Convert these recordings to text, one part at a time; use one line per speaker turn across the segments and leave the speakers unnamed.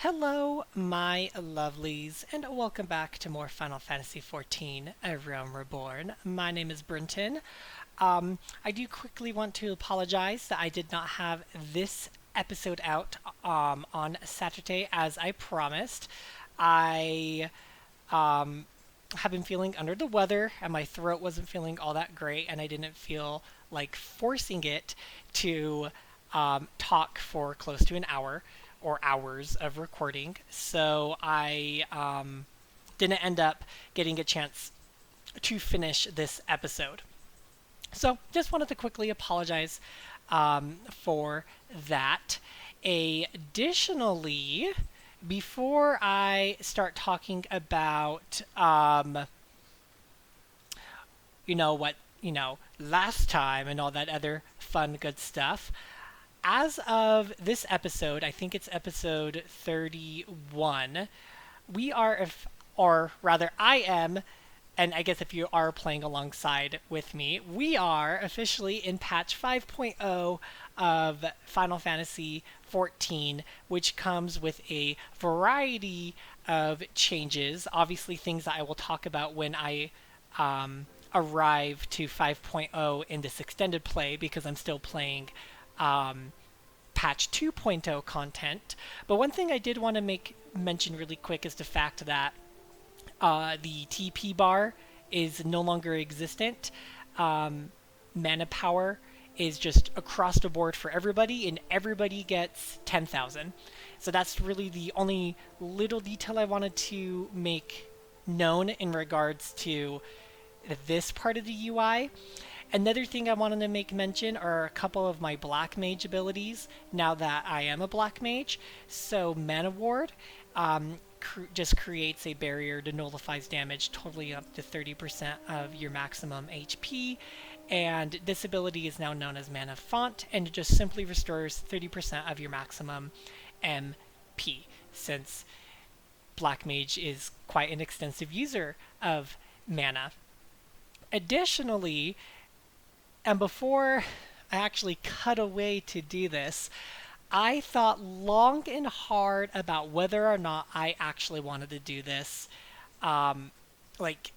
Hello, my lovelies, and welcome back to more Final Fantasy XIV, A Realm Reborn. My name is Brenton. I do quickly want to apologize that I did not have this episode out on Saturday as I promised. I have been feeling under the weather, and my throat wasn't feeling all that great, and I didn't feel like forcing it to talk for close to an hour or hours of recording. So I didn't end up getting a chance to finish this episode. So just wanted to quickly apologize for that. Additionally, before I start talking about, last time and all that other fun, good stuff, as of this episode, I think it's episode 31, we are, or rather, I am, and I guess if you are playing alongside with me, we are officially in patch 5.0 of Final Fantasy XIV, which comes with a variety of changes. Obviously, things that I will talk about when I arrive to 5.0 in this extended play, because I'm still playing patch 2.0 content. But one thing I did want to make mention really quick is the fact that the TP bar is no longer existent. Mana power is just across the board for everybody, and everybody gets 10,000. So that's really the only little detail I wanted to make known in regards to this part of the UI. Another thing I wanted to make mention are a couple of my Black Mage abilities now that I am a Black Mage. So Mana Ward just creates a barrier that nullifies damage totally up to 30% of your maximum HP. And this ability is now known as Mana Font, and it just simply restores 30% of your maximum MP, since Black Mage is quite an extensive user of mana. Additionally, and before I actually cut away to do this, I thought long and hard about whether or not I actually wanted to do this. Like,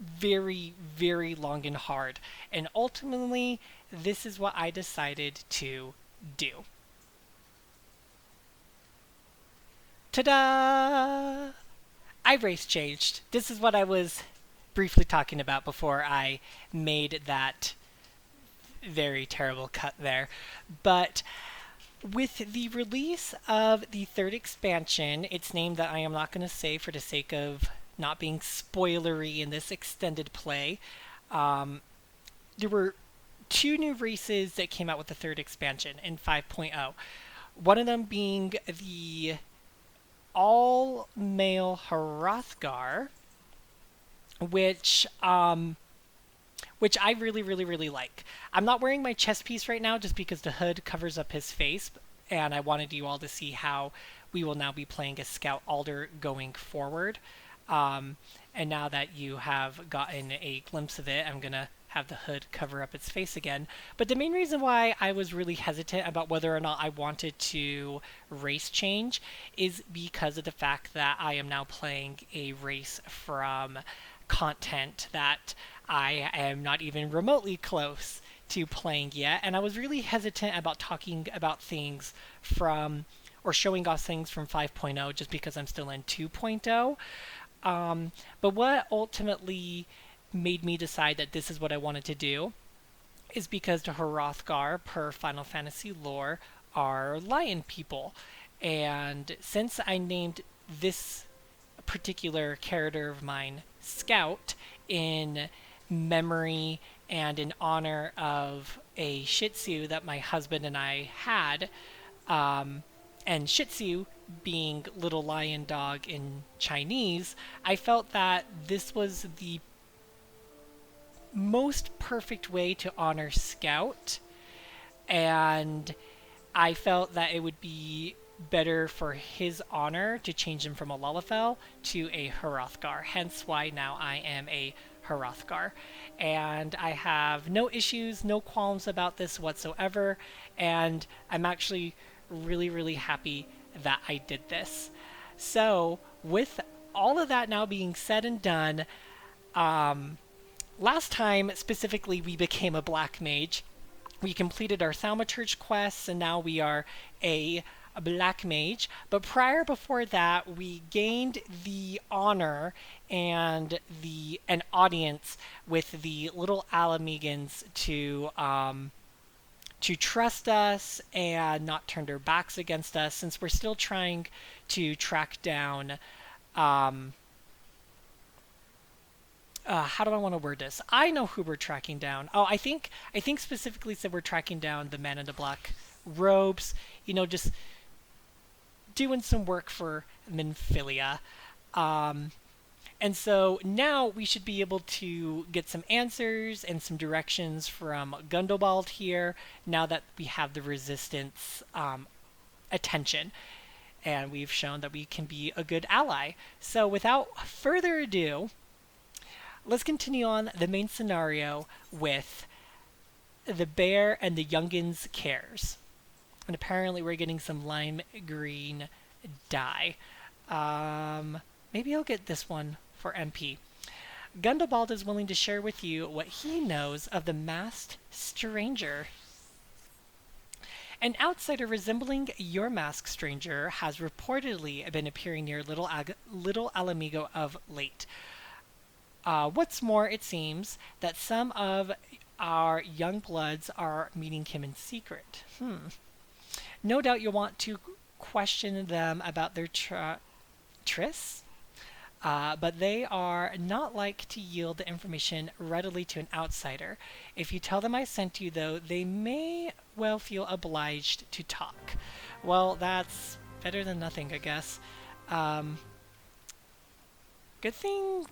very, very long and hard. And ultimately, this is what I decided to do. Ta-da! I race changed. This is what I was briefly talking about before I made that very terrible cut there. But with the release of the third expansion, its name that I am not going to say for the sake of not being spoilery in this extended play, there were two new races that came out with the third expansion in 5.0. One of them being the all-male Hrothgar, which I really, really, really like. I'm not wearing my chest piece right now just because the hood covers up his face, and I wanted you all to see how we will now be playing as Scout Alder going forward. And now that you have gotten a glimpse of it, I'm going to have the hood cover up its face again. But the main reason why I was really hesitant about whether or not I wanted to race change is because of the fact that I am now playing a race from content that I am not even remotely close to playing yet, and I was really hesitant about talking about things from, or showing off things from 5.0 just because I'm still in 2.0. But what ultimately made me decide that this is what I wanted to do is because the Hrothgar, per Final Fantasy lore, are lion people. And since I named this particular character of mine Scout in memory and in honor of a Shih Tzu that my husband and I had, and Shih Tzu being little lion dog in Chinese, I felt that this was the most perfect way to honor Scout, and I felt that it would be better for his honor to change him from a Lalafell to a Hrothgar, hence why now I am a Hrothgar. And I have no issues, no qualms about this whatsoever, and I'm actually really, really happy that I did this. So, with all of that now being said and done, last time specifically we became a black mage. We completed our thaumaturge quests, and now we are a black mage. But before that, we gained the honor and an audience with the Little Ala Mhigans to trust us and not turn their backs against us, since we're still trying to track down. How do I want to word this? I know who we're tracking down. Oh, I think specifically said we're tracking down the man in the black robes. Just doing some work for Minfilia. And so now we should be able to get some answers and some directions from Gundobald here, now that we have the resistance attention. And we've shown that we can be a good ally. So without further ado, let's continue on the main scenario with the bear and the youngins' cares. And apparently we're getting some lime green dye. Maybe I'll get this one for MP. Gundobald is willing to share with you what he knows of the masked stranger. An outsider resembling your masked stranger has reportedly been appearing near Little Ala Mhigo of late. What's more, it seems that some of our young bloods are meeting him in secret. No doubt you'll want to question them about their trysts, but they are not like to yield the information readily to an outsider. If you tell them I sent you, though, they may well feel obliged to talk. Well, that's better than nothing, I guess. Good thing,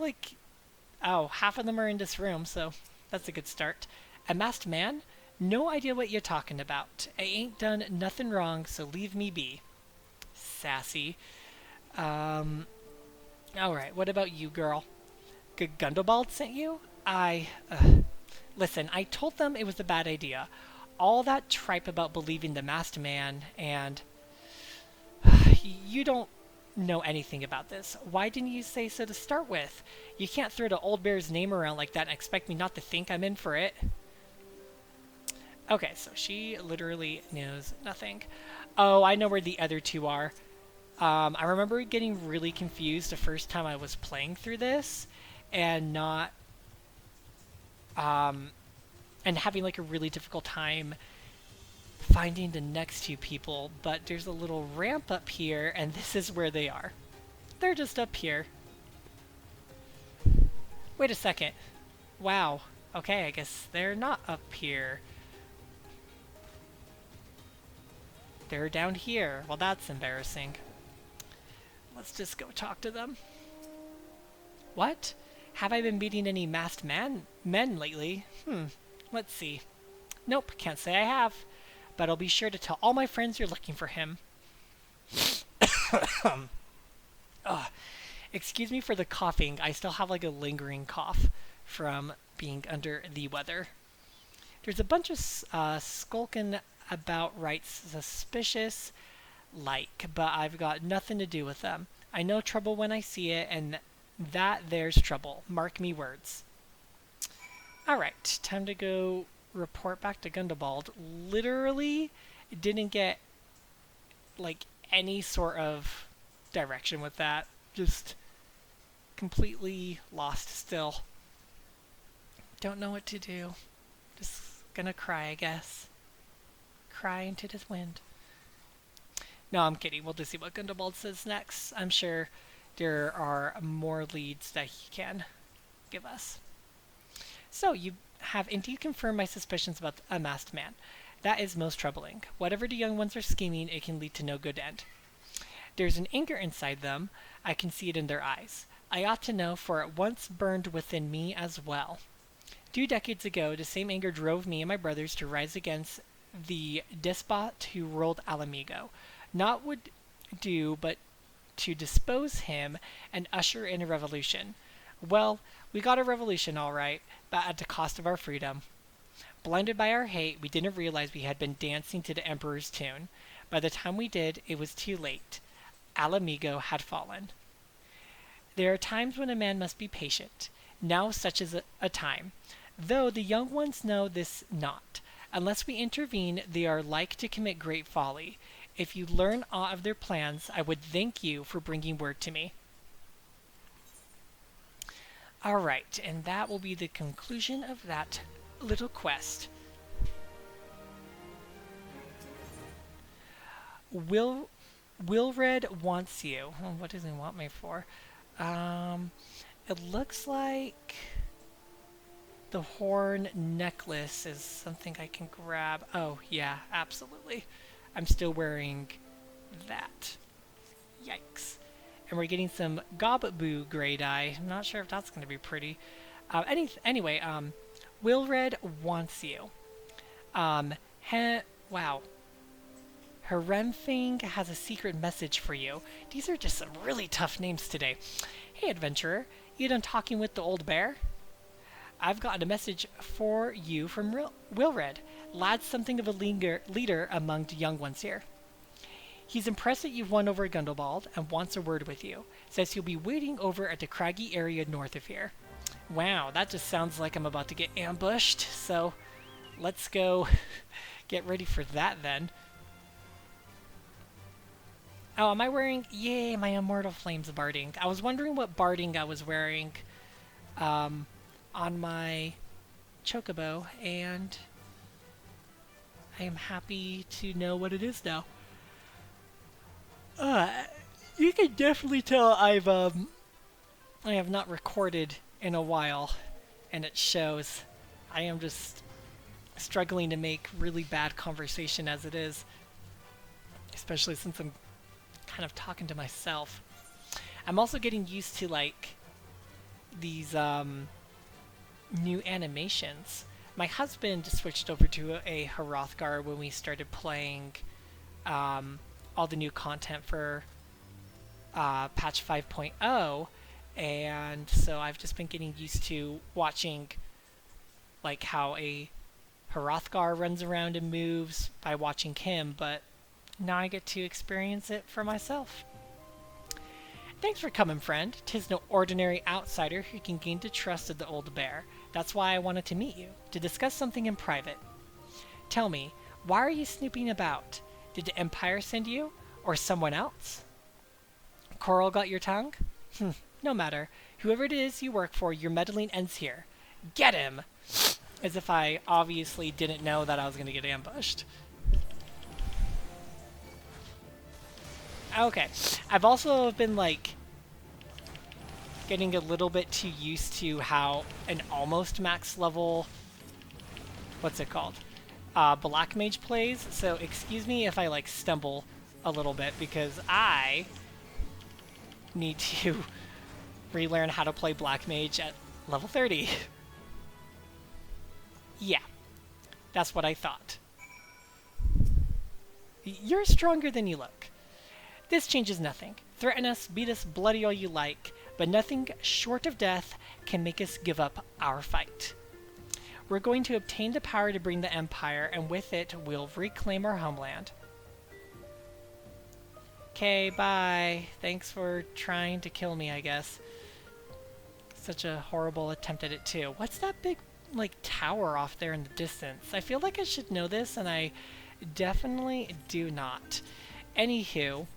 half of them are in this room, so that's a good start. A masked man? No idea what you're talking about. I ain't done nothing wrong, so leave me be. Sassy. Alright, what about you, girl? Gundobald sent you? Listen, I told them it was a bad idea. All that tripe about believing the masked man, and you don't know anything about this. Why didn't you say so to start with? You can't throw the old bear's name around like that and expect me not to think I'm in for it. Okay, so she literally knows nothing. Oh, I know where the other two are. I remember getting really confused the first time I was playing through this, and not, and having a really difficult time finding the next two people, but there's a little ramp up here, and this is where they are. They're just up here. Wait a second. Wow. Okay, I guess they're not up here. They're down here. Well, that's embarrassing. Let's just go talk to them. What? Have I been meeting any masked men lately? Let's see. Nope, can't say I have. But I'll be sure to tell all my friends you're looking for him. Excuse me for the coughing. I still have a lingering cough from being under the weather. There's a bunch of skulking about right suspicious but I've got nothing to do with them. I know trouble when I see it, and that there's trouble. Mark me words. Alright, time to go report back to Gundobald. Literally didn't get any sort of direction with that. Just completely lost still. Don't know what to do. Just gonna cry, I guess. Cry into the wind. No, I'm kidding. We'll just see what Gundobald says next. I'm sure there are more leads that he can give us. So, you have indeed confirmed my suspicions about a masked man. That is most troubling. Whatever the young ones are scheming, it can lead to no good end. There's an anger inside them. I can see it in their eyes. I ought to know, for it once burned within me as well. 2 decades ago, the same anger drove me and my brothers to rise against the despot who ruled Ala Mhigo. Not would do, but to dispose him and usher in a revolution. Well, we got a revolution all right, but at the cost of our freedom. Blinded by our hate, we didn't realize we had been dancing to the Emperor's tune. By the time we did, it was too late. Ala Mhigo had fallen. There are times when a man must be patient. Now such is a time. Though the young ones know this not. Unless we intervene, they are like to commit great folly. If you learn aught of their plans, I would thank you for bringing word to me. Alright, and that will be the conclusion of that little quest. Wilred wants you. Oh, what does he want me for? It looks like the horn necklace is something I can grab. Oh, yeah, absolutely. I'm still wearing that. Yikes. And we're getting some Gobbu gray dye. I'm not sure if that's going to be pretty. Anyway, Wilred wants you. Wow. Heremfing has a secret message for you. These are just some really tough names today. Hey, adventurer. You done talking with the old bear? I've got a message for you from Wilred. Lad's something of a leader among the young ones here. He's impressed that you've won over Gundobald and wants a word with you. Says he'll be waiting over at the craggy area north of here. Wow, that just sounds like I'm about to get ambushed. So let's go get ready for that then. Oh, am I wearing... Yay, my Immortal Flames barding. I was wondering what barding I was wearing on my chocobo, and I am happy to know what it is now. You can definitely tell I have not recorded in a while, and it shows. I am just struggling to make really bad conversation as it is, especially since I'm kind of talking to myself. I'm also getting used to like these new animations. My husband switched over to a Hrothgar when we started playing all the new content for patch 5.0, and so I've just been getting used to watching like how a Hrothgar runs around and moves by watching him, but now I get to experience it for myself. Thanks for coming, friend. 'Tis no ordinary outsider who can gain the trust of the old bear. That's why I wanted to meet you, to discuss something in private. Tell me, why are you snooping about? Did the Empire send you? Or someone else? Coral got your tongue? No matter. Whoever it is you work for, your meddling ends here. Get him! As if I obviously didn't know that I was going to get ambushed. Okay. I've also been, like, getting a little bit too used to how an almost max level... What's it called? Black Mage plays. So excuse me if I, like, stumble a little bit, because I need to relearn how to play Black Mage at level 30. Yeah. That's what I thought. You're stronger than you look. This changes nothing. Threaten us, beat us bloody all you like, but nothing short of death can make us give up our fight. We're going to obtain the power to bring the Empire, and with it, we'll reclaim our homeland. Okay, bye. Thanks for trying to kill me, I guess. Such a horrible attempt at it, too. What's that big, like, tower off there in the distance? I feel like I should know this, and I definitely do not. Anywho,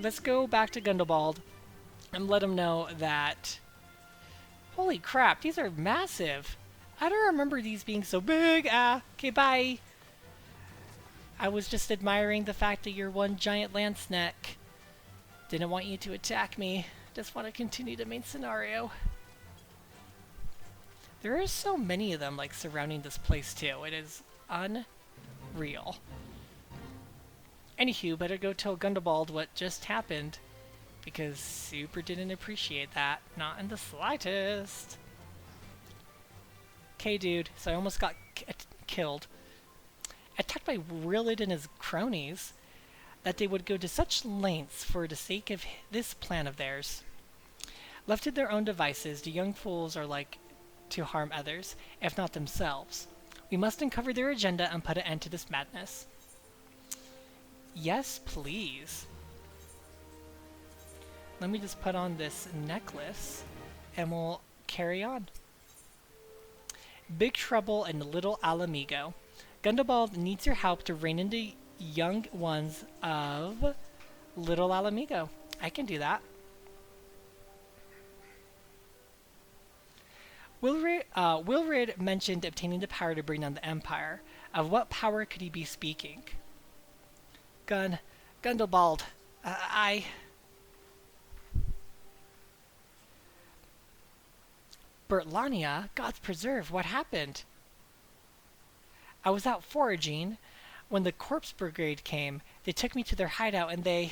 let's go back to Gundobald and let him know that... Holy crap, these are massive! I don't remember these being so big! Okay, bye! I was just admiring the fact that you're one giant land snack. Didn't want you to attack me. Just want to continue the main scenario. There are so many of them, like, surrounding this place, too. It is unreal. Anywho, better go tell Gundobald what just happened, because Super didn't appreciate that. Not in the slightest. Okay, dude, so I almost got killed. Attacked by Rilid and his cronies, that they would go to such lengths for the sake of this plan of theirs. Left to their own devices, the young fools are like to harm others, if not themselves. We must uncover their agenda and put an end to this madness. Yes, please. Let me just put on this necklace and we'll carry on. Big trouble in Little Ala Mhigo. Gundobald needs your help to rein in the young ones of Little Ala Mhigo. I can do that. Wilrid mentioned obtaining the power to bring down the Empire. Of what power could he be speaking? Gundobald, I... Bertlania, God's preserve, what happened? I was out foraging when the corpse brigade came. They took me to their hideout and the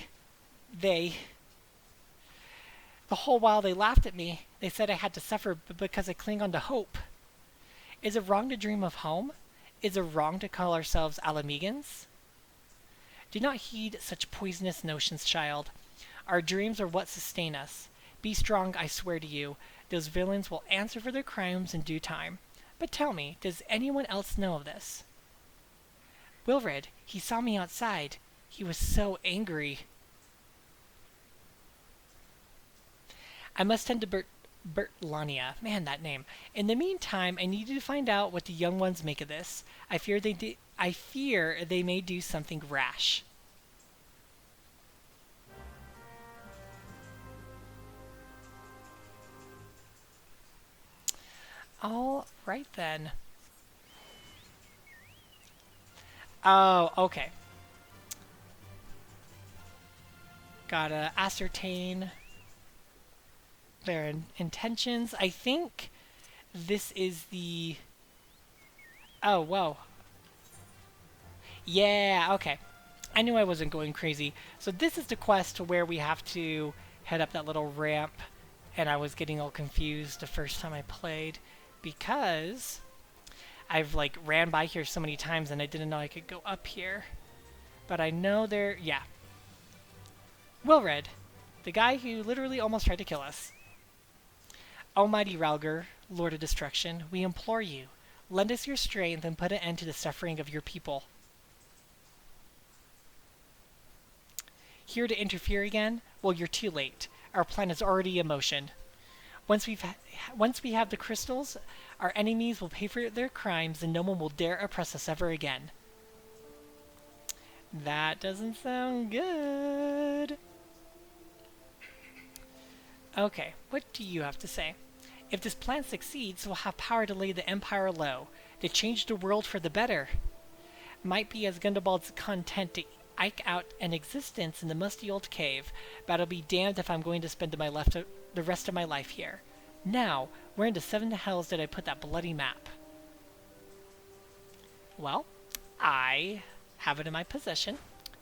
whole while they laughed at me. They said I had to suffer because I cling on to hope. Is it wrong to dream of home? Is it wrong to call ourselves Ala Mhigans? Do not heed such poisonous notions, child. Our dreams are what sustain us. Be strong, I swear to you. Those villains will answer for their crimes in due time. But tell me, does anyone else know of this? Wilrid, he saw me outside. He was so angry. I must tend to Bertlania. Man, that name. In the meantime, I need to find out what the young ones make of this. I fear they may do something rash. All right then. Oh, okay. Gotta ascertain their intentions. I think this is the... Oh, whoa. Yeah, okay. I knew I wasn't going crazy. So this is the quest where we have to head up that little ramp, and I was getting all confused the first time I played because I've like ran by here so many times and I didn't know I could go up here. But I know there... Yeah. Wilred, the guy who literally almost tried to kill us. Almighty Ralger, Lord of Destruction, we implore you, lend us your strength and put an end to the suffering of your people. Here to interfere again? Well, you're too late. Our plan is already in motion. Once we have the crystals, our enemies will pay for their crimes and no one will dare oppress us ever again. That doesn't sound good. Okay, what do you have to say? If this plan succeeds, we'll have power to lay the Empire low, to change the world for the better. Might be as Gundobald's content to eke out an existence in the musty old cave, but I'll be damned if I'm going to spend the rest of my life here. Now, where in the seven hells did I put that bloody map? Well, I have it in my possession,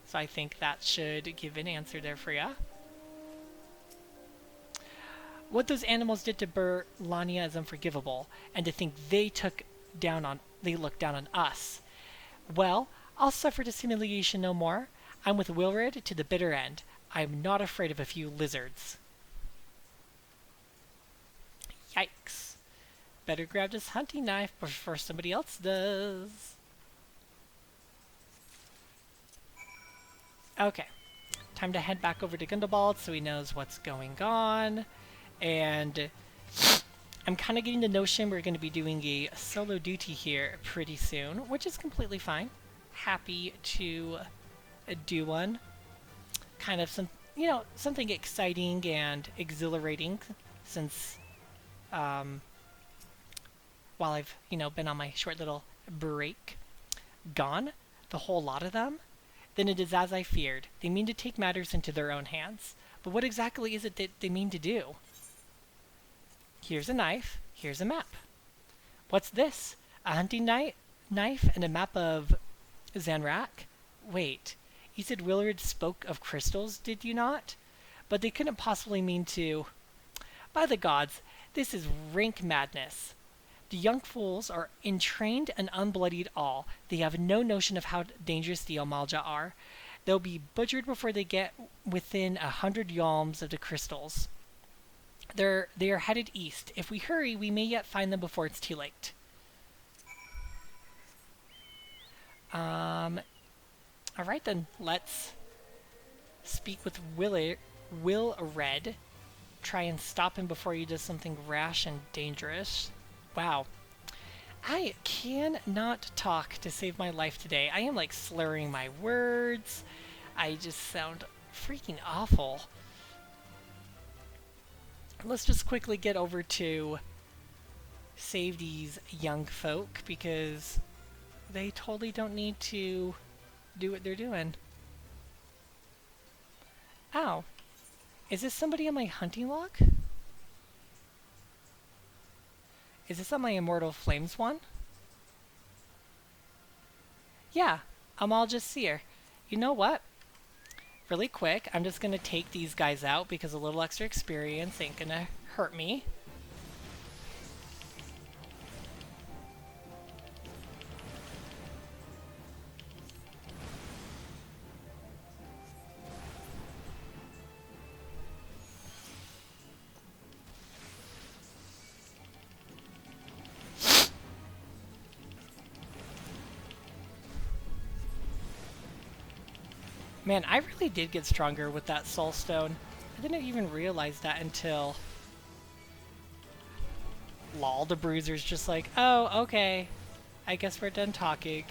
so I think that should give an answer there for ya. What those animals did to Bertlania is unforgivable, and to think they looked down on us. Well, I'll suffer this humiliation no more. I'm with Wilrid to the bitter end. I'm not afraid of a few lizards. Yikes. Better grab this hunting knife before somebody else does. Okay. Time to head back over to Gundobald so he knows what's going on. And I'm kind of getting the notion we're going to be doing a solo duty here pretty soon, which is completely fine. Happy to do one. Kind of something exciting and exhilarating since while I've, been on my short little break. Gone, the whole lot of them. Then it is as I feared. They mean to take matters into their own hands. But what exactly is it that they mean to do? Here's a knife. Here's a map. What's this? A hunting knife and a map of Zanrak? Wait, you said Willard spoke of crystals, did you not? But they couldn't possibly mean to... By the gods, this is rank madness. The young fools are entrained and unbloodied all. They have no notion of how dangerous the Amalja are. They'll be butchered before they get within 100 yalms of the crystals. They are headed east. If we hurry, we may yet find them before it's too late. Alright then, let's speak with Will Red. Try and stop him before he does something rash and dangerous. Wow. I cannot talk to save my life today. I am like slurring my words. I just sound freaking awful. Let's just quickly get over to save these young folk because they totally don't need to do what they're doing. Ow. Is this somebody on my hunting log? Is this on my Immortal Flames one? Yeah, I'll just see her. You know what? Really quick, I'm just going to take these guys out because a little extra experience ain't going to hurt me. Man, I really did get stronger with that soul stone. I didn't even realize that until... Lol, the bruiser's just like, oh, okay. I guess we're done talking.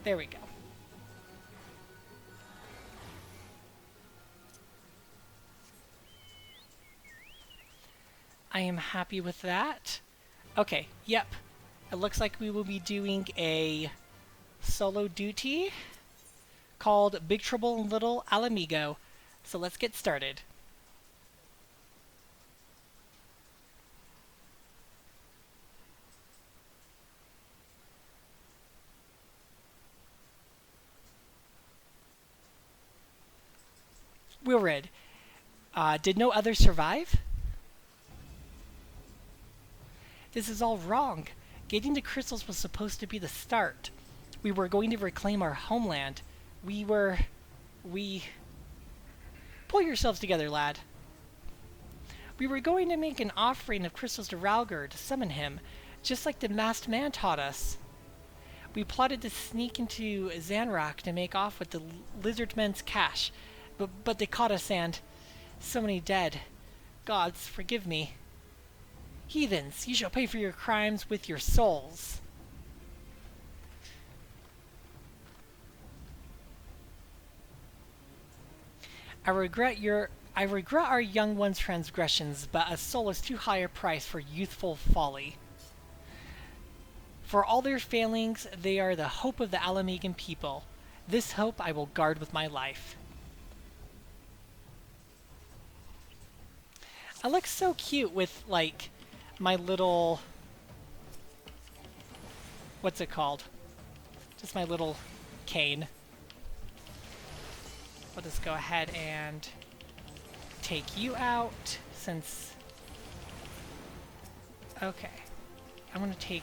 There we go. I am happy with that. Okay, yep. It looks like we will be doing a solo duty called Big Trouble in Little Ala Mhigo. So let's get started. Wilred, did no others survive? This is all wrong. Getting the crystals was supposed to be the start. We were going to reclaim our homeland. We... Pull yourselves together, lad. We were going to make an offering of crystals to Ralgr to summon him, just like the masked man taught us. We plotted to sneak into Zanrak to make off with the lizard men's cash, but they caught us and... so many dead. Gods, forgive me. Heathens, you shall pay for your crimes with your souls. I regret our young one's transgressions, but a soul is too high a price for youthful folly. For all their failings, they are the hope of the Ala Mhigan people. This hope I will guard with my life. I look so cute with, like, my little... what's it called? Just my little cane. We'll just go ahead and take you out, since... Okay. I'm gonna take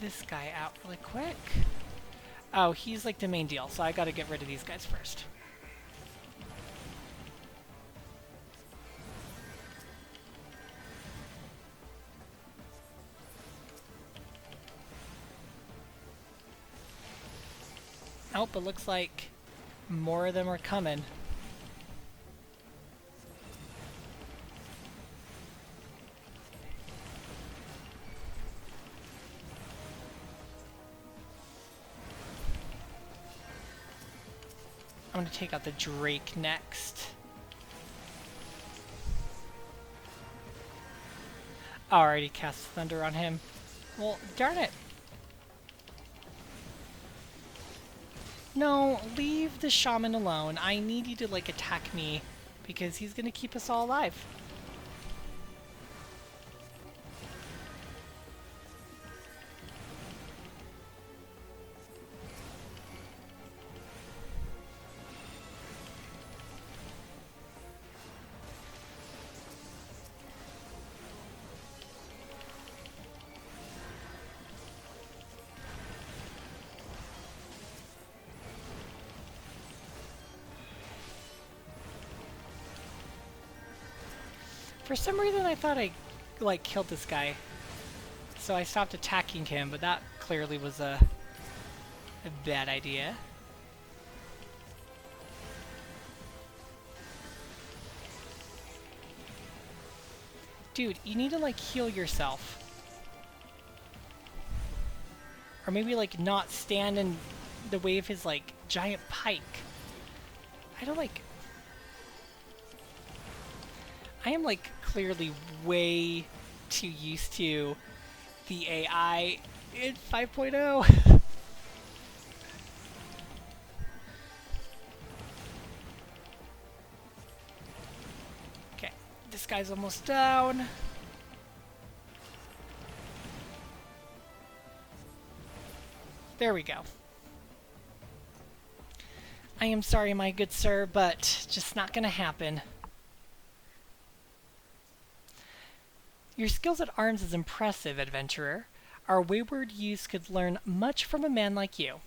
this guy out really quick. Oh, he's like the main deal, so I gotta get rid of these guys first. Oh, but looks like more of them are coming. I'm gonna take out the Drake next. Already cast Thunder on him. Well, darn it. No, leave the shaman alone. I need you to, like, attack me because he's gonna keep us all alive. For some reason I thought I, like, killed this guy. So I stopped attacking him, but that clearly was a bad idea. Dude, you need to, like, heal yourself. Or maybe, like, not stand in the way of his, like, giant pike. I don't, like... I am, like, clearly way too used to the AI in 5.0. Okay, this guy's almost down. There we go. I am sorry, my good sir, but just not gonna happen. Your skills at arms is impressive, adventurer. Our wayward youth could learn much from a man like you.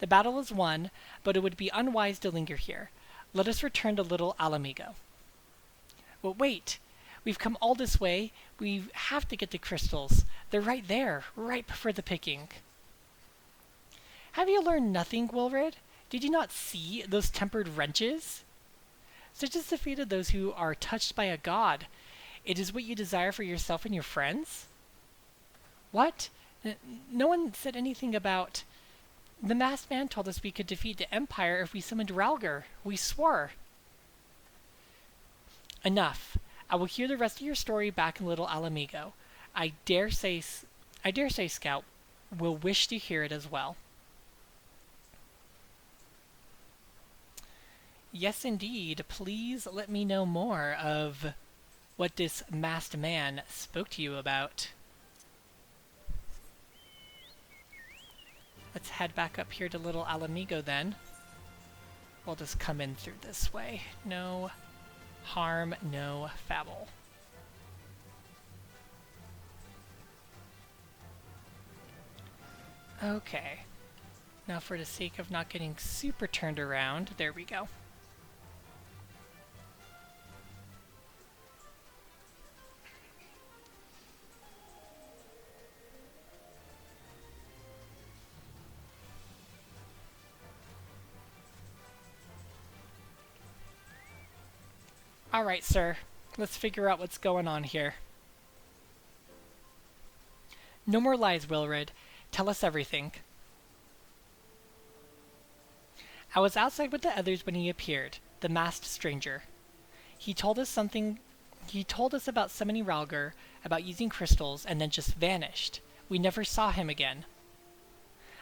The battle is won, but it would be unwise to linger here. Let us return to Little Ala Mhigo. Well, wait! We've come all this way. We have to get the crystals. They're right there, ripe for the picking. Have you learned nothing, Wilred? Did you not see those tempered wrenches? Such is the fate of those who are touched by a god. It is what you desire for yourself and your friends? What? No one said anything about... The masked man told us we could defeat the Empire if we summoned Ralgar. We swore. Enough. I will hear the rest of your story back in Little Ala Mhigo. I dare say Scout will wish to hear it as well. Yes, indeed. Please let me know more of what this masked man spoke to you about. Let's head back up here to Little Ala Mhigo then. We'll just come in through this way. No harm, no foul. Okay. Now for the sake of not getting super turned around, there we go. Alright, sir. Let's figure out what's going on here. No more lies, Wilred. Tell us everything. I was outside with the others when he appeared, the masked stranger. He told us about summoning Ralgar, about using crystals, and then just vanished. We never saw him again.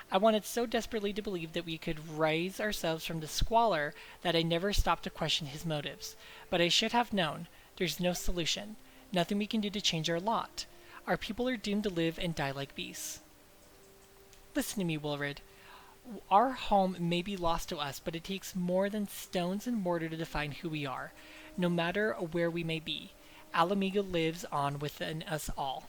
I wanted so desperately to believe that we could raise ourselves from the squalor that I never stopped to question his motives. But I should have known. There's no solution. Nothing we can do to change our lot. Our people are doomed to live and die like beasts. Listen to me, Wilred. Our home may be lost to us, but it takes more than stones and mortar to define who we are. No matter where we may be, Ala Mhigo lives on within us all.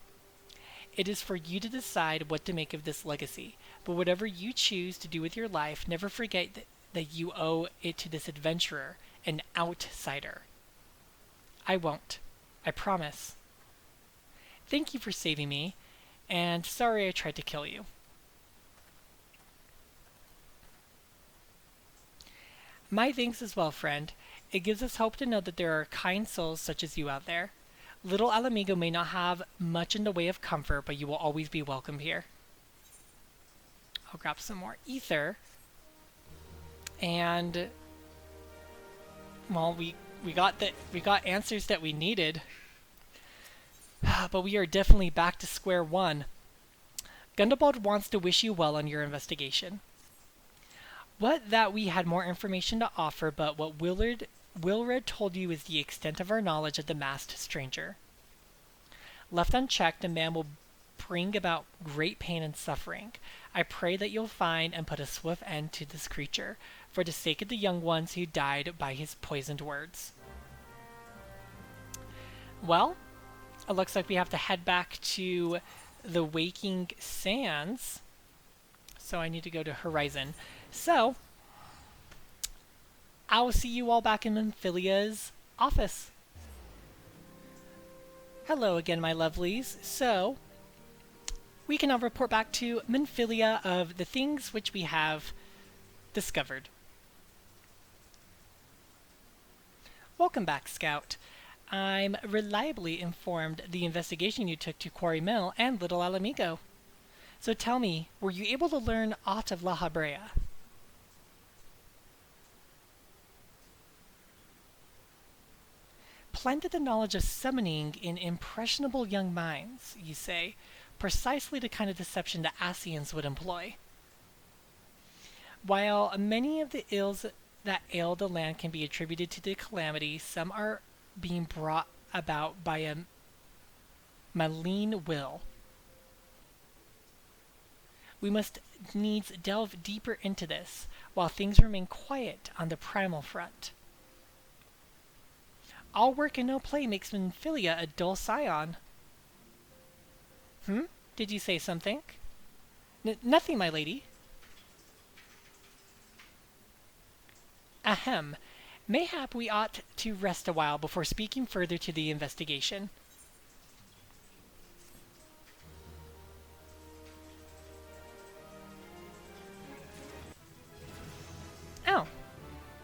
It is for you to decide what to make of this legacy, but whatever you choose to do with your life, never forget that you owe it to this adventurer, an outsider. I won't. I promise. Thank you for saving me, and sorry I tried to kill you. My thanks as well, friend. It gives us hope to know that there are kind souls such as you out there. Little Ala Mhigo may not have much in the way of comfort, but you will always be welcome here. I'll grab some more ether. And well, we got answers that we needed. But we are definitely back to square one. Gundobald wants to wish you well on your investigation. What that we had more information to offer, but what Wilred told you is the extent of our knowledge of the masked stranger. Left unchecked, a man will bring about great pain and suffering. I pray that you'll find and put a swift end to this creature, for the sake of the young ones who died by his poisoned words. Well, it looks like we have to head back to the Waking Sands. So I need to go to Horizon. So, I'll see you all back in Amphilia's office. Hello again, my lovelies. So, we can now report back to Minfilia of the things which we have discovered. Welcome back, Scout. I'm reliably informed the investigation you took to Quarry Mill and Little Ala Mhigo. So tell me, were you able to learn aught of La Habrea? Planted the knowledge of summoning in impressionable young minds, you say, precisely the kind of deception the Asians would employ. While many of the ills that ail the land can be attributed to the calamity, some are being brought about by a malign will. We must needs delve deeper into this, while things remain quiet on the primal front. All work and no play makes Minfilia a dull scion. Did you say something? Nothing, my lady. Ahem. Mayhap we ought to rest a while before speaking further to the investigation. Oh,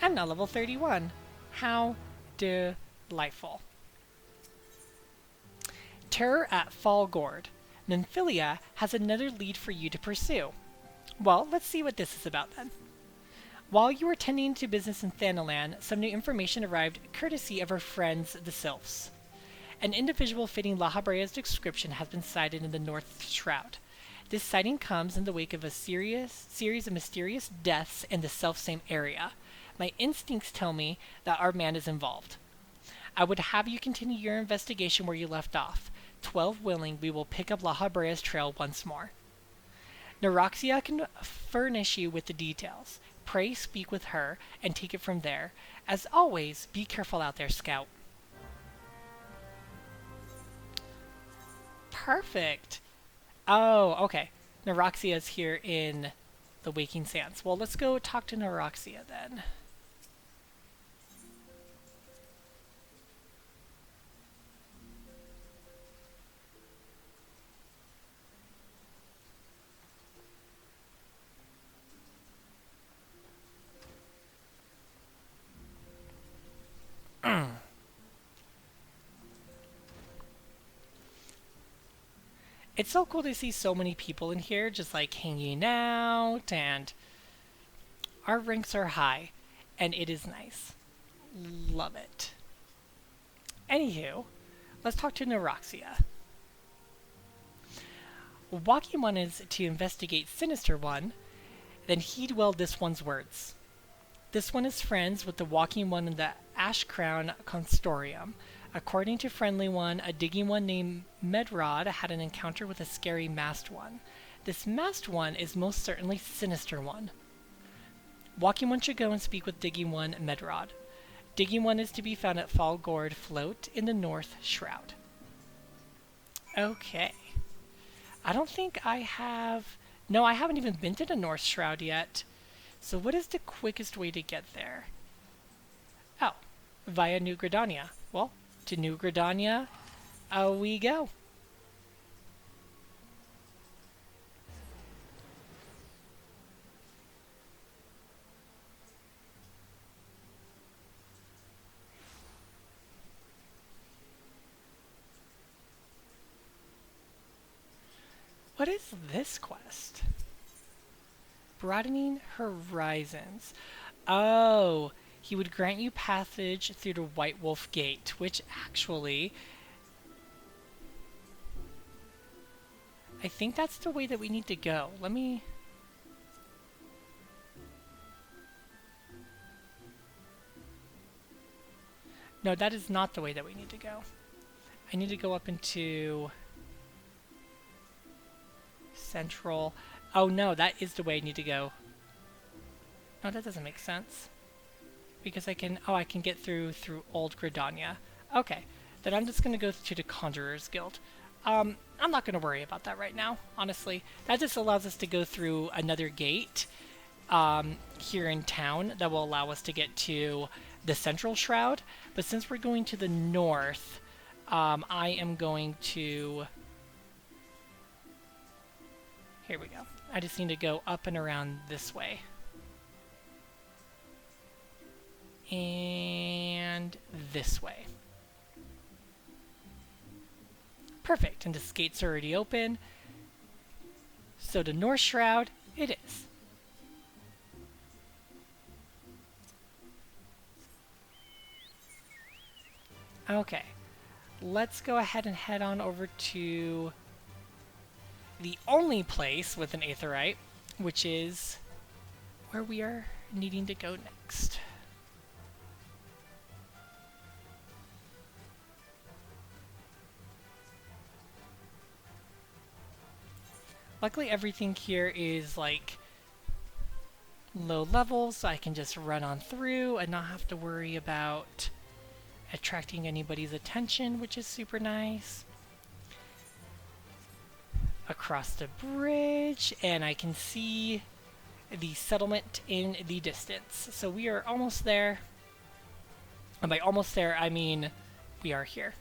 I'm now level 31. How delightful. Terror at Fall Gord. Minfilia has another lead for you to pursue. Well, let's see what this is about then. While you were tending to business in Thanalan, some new information arrived courtesy of our friends the Sylphs. An individual fitting La Habrea's description has been sighted in the North Shroud. This sighting comes in the wake of a series of mysterious deaths in the selfsame area. My instincts tell me that our man is involved. I would have you continue your investigation where you left off. 12 willing, we will pick up La Habrea's trail once more. Neroxia can furnish you with the details. Pray speak with her and take it from there. As always, be careful out there, Scout. Perfect. Oh, okay. Neroxia is here in the Waking Sands. Well, let's go talk to Neroxia then. It's so cool to see so many people in here just like hanging out, and our ranks are high and it is nice. Love it. Anywho, let's talk to Neroxia. Walking One is to investigate Sinister One, then heed well this one's words. This one is friends with the Walking One in the Ash Crown Constorium. According to Friendly One, a digging one named Medrod had an encounter with a scary masked one. This masked one is most certainly Sinister One. Walking One should go and speak with Digging One Medrod. Digging One is to be found at Fall Gord Float in the North Shroud. Okay. I don't think I have... No, I haven't even been to the North Shroud yet. So what is the quickest way to get there? Oh, via New Gridania. Well, to New Gridania we go. What is this quest? Broadening Horizons. Oh, he would grant you passage through the White Wolf Gate, which actually... I think that's the way that we need to go. Let me... No, that is not the way that we need to go. I need to go up into... Central... Oh no, that is the way I need to go. No, that doesn't make sense. Because I can... Oh, I can get through Old Gridania. Okay, then I'm just going to go to the Conjurer's Guild. I'm not going to worry about that right now, honestly. That just allows us to go through another gate here in town that will allow us to get to the Central Shroud. But since we're going to the north, I am going to Here we go. I just need to go up and around this way. And this way. Perfect, and this gate's already open. So the North Shroud, it is. Okay, let's go ahead and head on over to the only place with an aetheryte, which is where we are needing to go next. Luckily everything here is like low level, so I can just run on through and not have to worry about attracting anybody's attention, which is super nice. Across the bridge, and I can see the settlement in the distance. So we are almost there. And by almost there, I mean we are here.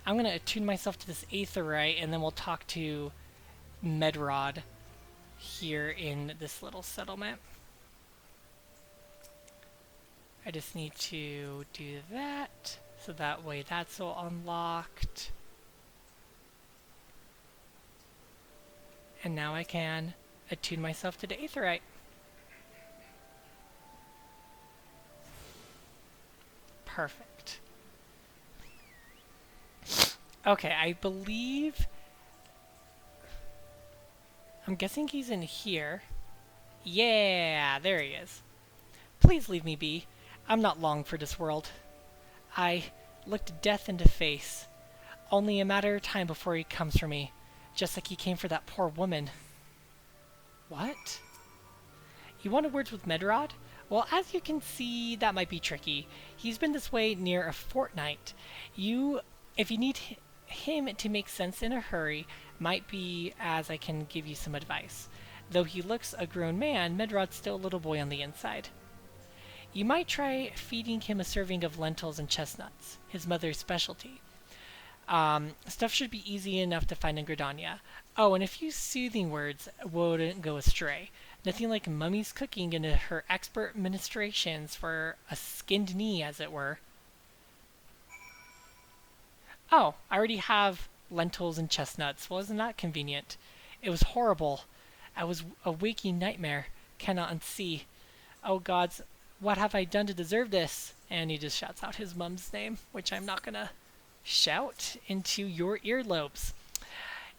I'm going to attune myself to this aetheryte, and then we'll talk to Medrod here in this little settlement. I just need to do that, so that way that's all unlocked. And now I can attune myself to the aetheryte. Perfect. Okay, I believe... I'm guessing he's in here. Yeah, there he is. Please leave me be. I'm not long for this world. I looked death in the face. Only a matter of time before he comes for me. Just like he came for that poor woman. What? You wanted words with Medrod? Well, as you can see, that might be tricky. He's been this way near a fortnight. If you need him to make sense in a hurry, might be as I can give you some advice. Though he looks a grown man, Medrod's still a little boy on the inside. You might try feeding him a serving of lentils and chestnuts, his mother's specialty. Stuff should be easy enough to find in Gridania. Oh, and a few soothing words wouldn't go astray. Nothing like Mummy's cooking and her expert ministrations for a skinned knee, as it were. Oh, I already have lentils and chestnuts. Well, isn't that convenient? It was horrible. I was a waking nightmare. Cannot unsee. Oh gods, what have I done to deserve this? And he just shouts out his mom's name, which I'm not gonna shout into your earlobes.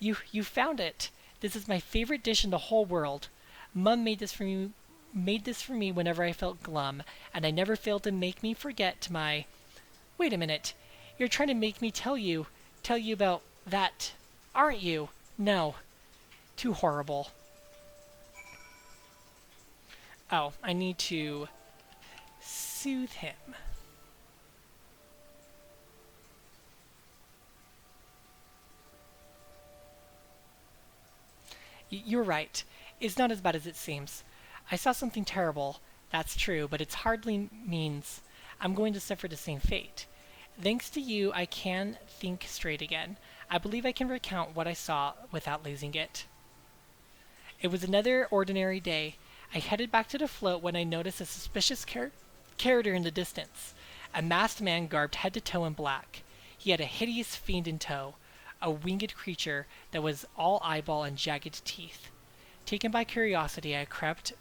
You found it. This is my favorite dish in the whole world. Mum made this for me whenever I felt glum, and I never failed to make me forget my... Wait a minute. You're trying to make me tell you about that, aren't you? No. Too horrible. Oh, I need to soothe him. You're right. It's not as bad as it seems. I saw something terrible, that's true, but it hardly means I'm going to suffer the same fate. Thanks to you, I can think straight again. I believe I can recount what I saw without losing it. It was another ordinary day. I headed back to the float when I noticed a suspicious character in the distance. A masked man garbed head to toe in black. He had a hideous fiend in tow, a winged creature that was all eyeball and jagged teeth. Taken by curiosity, I crept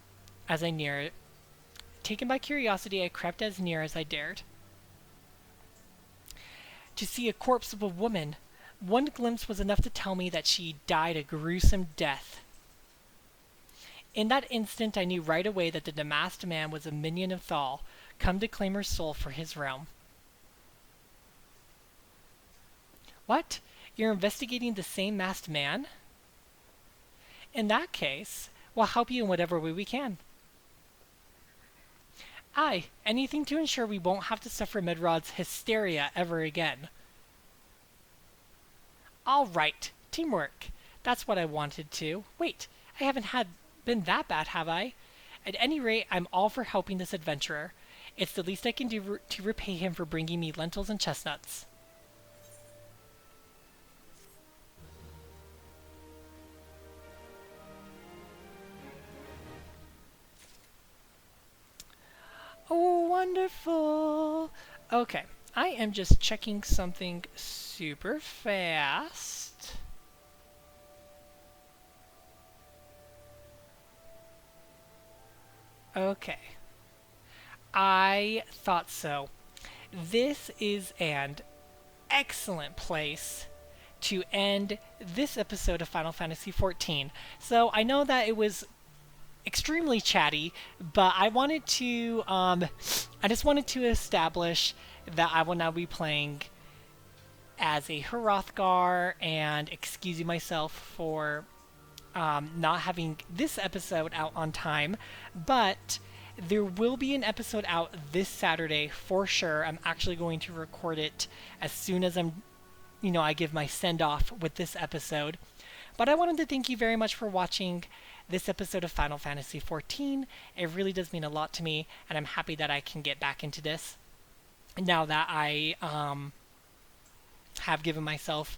as near as I dared. To see a corpse of a woman, one glimpse was enough to tell me that she died a gruesome death. In that instant, I knew right away that the damasked man was a minion of Thal, come to claim her soul for his realm. What? You're investigating the same masked man? In that case, we'll help you in whatever way we can. Aye, anything to ensure we won't have to suffer Medrod's hysteria ever again. All right, teamwork. That's what I wanted to. Wait, I haven't been that bad, have I? At any rate, I'm all for helping this adventurer. It's the least I can do to repay him for bringing me lentils and chestnuts. Wonderful. Okay, I am just checking something super fast. Okay, I thought so. This is an excellent place to end this episode of Final Fantasy XIV. So I know that it was extremely chatty, but I just wanted to establish that I will now be playing as a Hrothgar, and excusing myself for not having this episode out on time, but there will be an episode out this Saturday for sure. I'm actually going to record it as soon as I give my send off with this episode. But I wanted to thank you very much for watching this episode of Final Fantasy XIV. It really does mean a lot to me, and I'm happy that I can get back into this now that I have given myself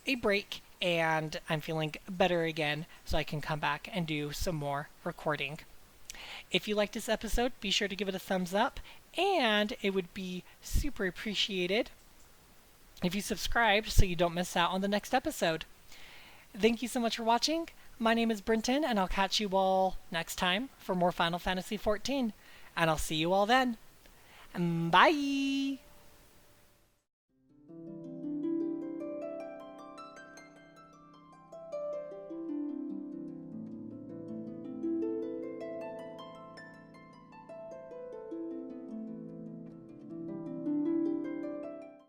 a break and I'm feeling better again, so I can come back and do some more recording. If you like this episode, be sure to give it a thumbs up, and it would be super appreciated if you subscribed so you don't miss out on the next episode. Thank you so much for watching. My name is Brenton, and I'll catch you all next time for more Final Fantasy XIV. And I'll see you all then. Bye!